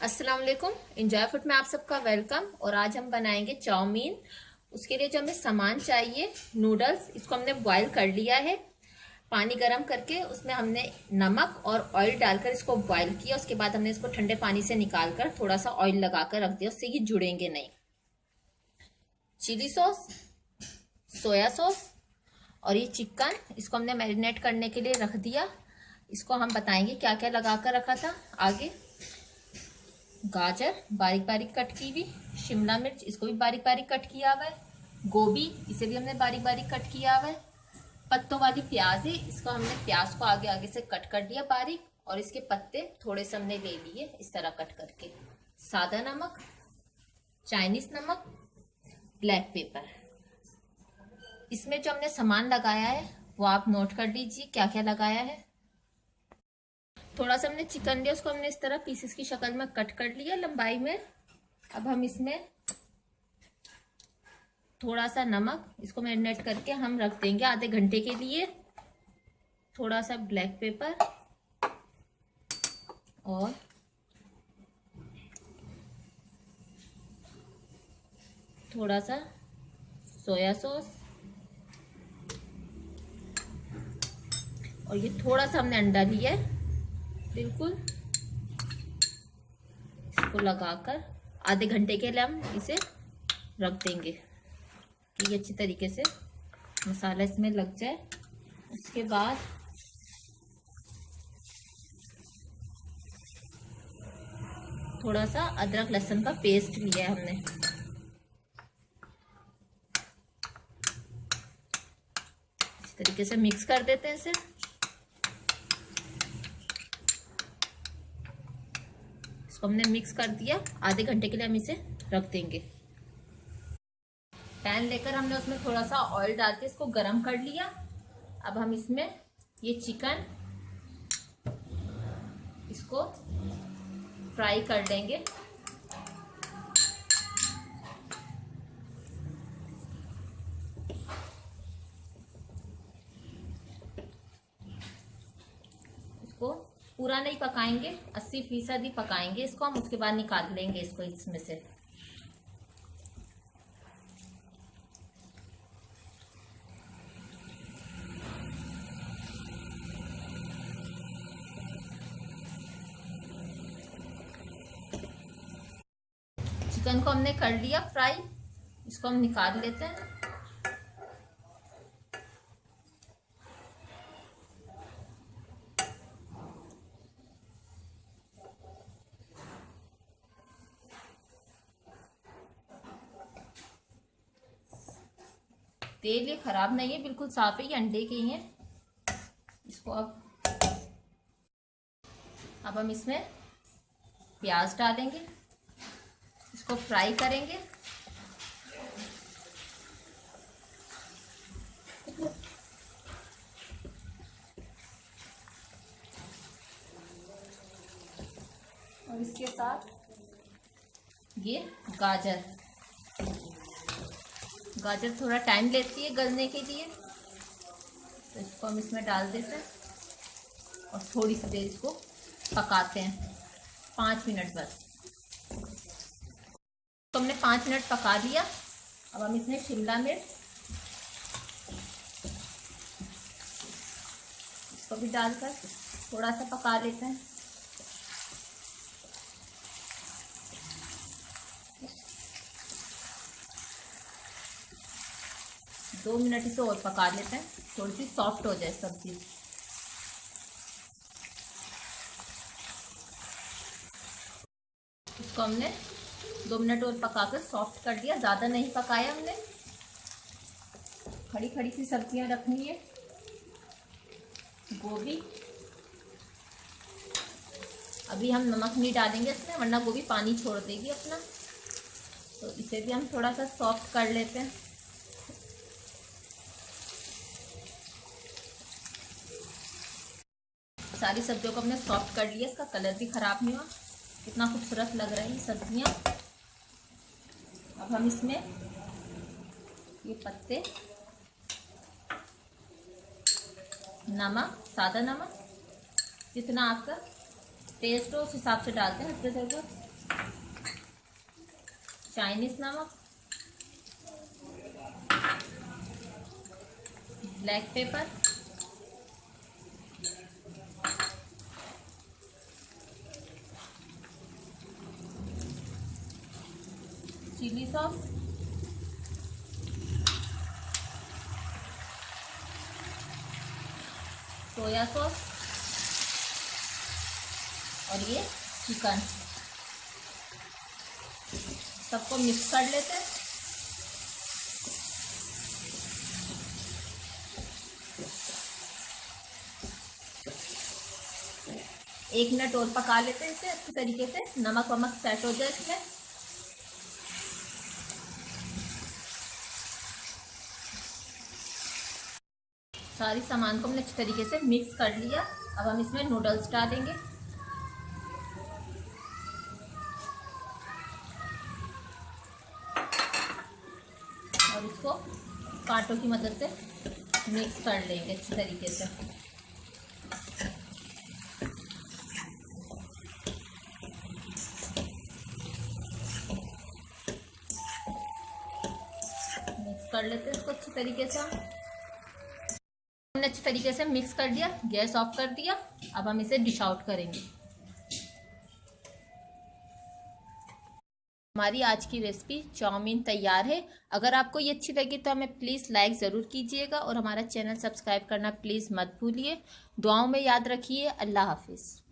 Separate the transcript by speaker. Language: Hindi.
Speaker 1: अस्सलाम वालेकुम। इंजॉय फूड में आप सबका वेलकम। और आज हम बनाएंगे चाउमीन। उसके लिए जो हमें सामान चाहिए, नूडल्स, इसको हमने बॉईल कर लिया है। पानी गरम करके उसमें हमने नमक और ऑयल डालकर इसको बॉईल किया। उसके बाद हमने इसको ठंडे पानी से निकाल कर थोड़ा सा ऑयल लगाकर रख दिया, उससे ये जुड़ेंगे नहीं। चिली सॉस, सोया सॉस और ये चिकन, इसको हमने मैरिनेट करने के लिए रख दिया। इसको हम बताएंगे क्या क्या लगा कर रखा था आगे। गाजर बारीक बारीक कट की हुई, शिमला मिर्च इसको भी बारीक बारीक कट किया हुआ है, गोभी इसे भी हमने बारीक बारीक कट किया हुआ है, पत्तों वाली प्याज है, इसको हमने प्याज को आगे आगे से कट कर दिया बारीक, और इसके पत्ते थोड़े से हमने ले लिए इस तरह कट करके। सादा नमक, चाइनीज नमक, ब्लैक पेपर। इसमें जो हमने सामान लगाया है वो आप नोट कर लीजिए क्या क्या लगाया है। थोड़ा सा हमने चिकन लिया, उसको हमने इस तरह पीसेस की शक्ल में कट कर लिया लंबाई में। अब हम इसमें थोड़ा सा नमक, इसको मैरिनेट करके हम रख देंगे आधे घंटे के लिए। थोड़ा सा ब्लैक पेपर और थोड़ा सा सोया सॉस, और ये थोड़ा सा हमने अंडा लिया है बिल्कुल। इसको लगाकर आधे घंटे के लिए हम इसे रख देंगे कि ये अच्छी तरीके से मसाला इसमें लग जाए। उसके बाद थोड़ा सा अदरक लहसुन का पेस्ट लिया है हमने। इस तरीके से मिक्स कर देते हैं इसे। इसको हमने मिक्स कर दिया, आधे घंटे के लिए हम इसे रख देंगे। पैन लेकर हमने उसमें थोड़ा सा ऑयल डाल के इसको गरम कर लिया। अब हम इसमें ये चिकन, इसको फ्राई कर लेंगे। इसको पूरा नहीं पकाएंगे, 80% ही पकाएंगे इसको हम। उसके बाद निकाल लेंगे इसको इसमें से। चिकन को हमने कर लिया फ्राई, इसको हम निकाल लेते हैं। तेल ये खराब नहीं है, बिल्कुल साफ है, ये अंडे के ही हैं। इसको अब हम इसमें प्याज डालेंगे, इसको फ्राई करेंगे। और इसके साथ ये गाजर थोड़ा टाइम लेती है गलने के लिए, तो इसको हम इसमें डाल देते हैं और थोड़ी सी देर इसको पकाते हैं, 5 मिनट बस। तो हमने 5 मिनट पका लिया। अब हम इसमें शिमला मिर्च, इसको भी डालकर थोड़ा सा पका लेते हैं। दो मिनट इसे और पका लेते हैं, थोड़ी सी सॉफ्ट हो जाए सब्जी। इसको हमने 2 मिनट और पकाकर सॉफ्ट कर दिया, ज़्यादा नहीं पकाया हमने। खड़ी खड़ी सी सब्जियां रखनी है। गोभी, अभी हम नमक नहीं डालेंगे इसमें वरना गोभी पानी छोड़ देगी अपना, तो इसे भी हम थोड़ा सा सॉफ्ट कर लेते हैं। सारी सब्जियों को हमने सॉफ्ट कर लिया, इसका कलर भी खराब नहीं हुआ, कितना खूबसूरत लग रहा है ये सब्जियां। अब हम इसमें ये पत्ते, नमक, सादा नमक जितना आपका टेस्ट हो उस हिसाब से डालते हैं। हल्के से चाइनीज नमक, black pepper, chilli sauce, soya sauce और ये चिकन, सबको मिक्स कर लेते हैं। एक मिनट और पका लेते हैं इसे अच्छी तरीके से, नमक वमक सेट हो जाए इसमें। सारी सामान को हमने अच्छी तरीके से मिक्स कर लिया। अब हम इसमें नूडल्स डालेंगे और इसको कांटों की मदद से मिक्स कर लेंगे अच्छी तरीके से। मिक्स कर लेते हैं इसको अच्छी तरीके से। हमने अच्छी तरीके से मिक्स कर दिया, गैस ऑफ कर दिया। अब हम इसे डिश आउट करेंगे। हमारी आज की रेसिपी चाउमीन तैयार है। अगर आपको ये अच्छी लगी तो हमें प्लीज़ लाइक ज़रूर कीजिएगा और हमारा चैनल सब्सक्राइब करना प्लीज़ मत भूलिए। दुआओं में याद रखिए। अल्लाह हाफिज़।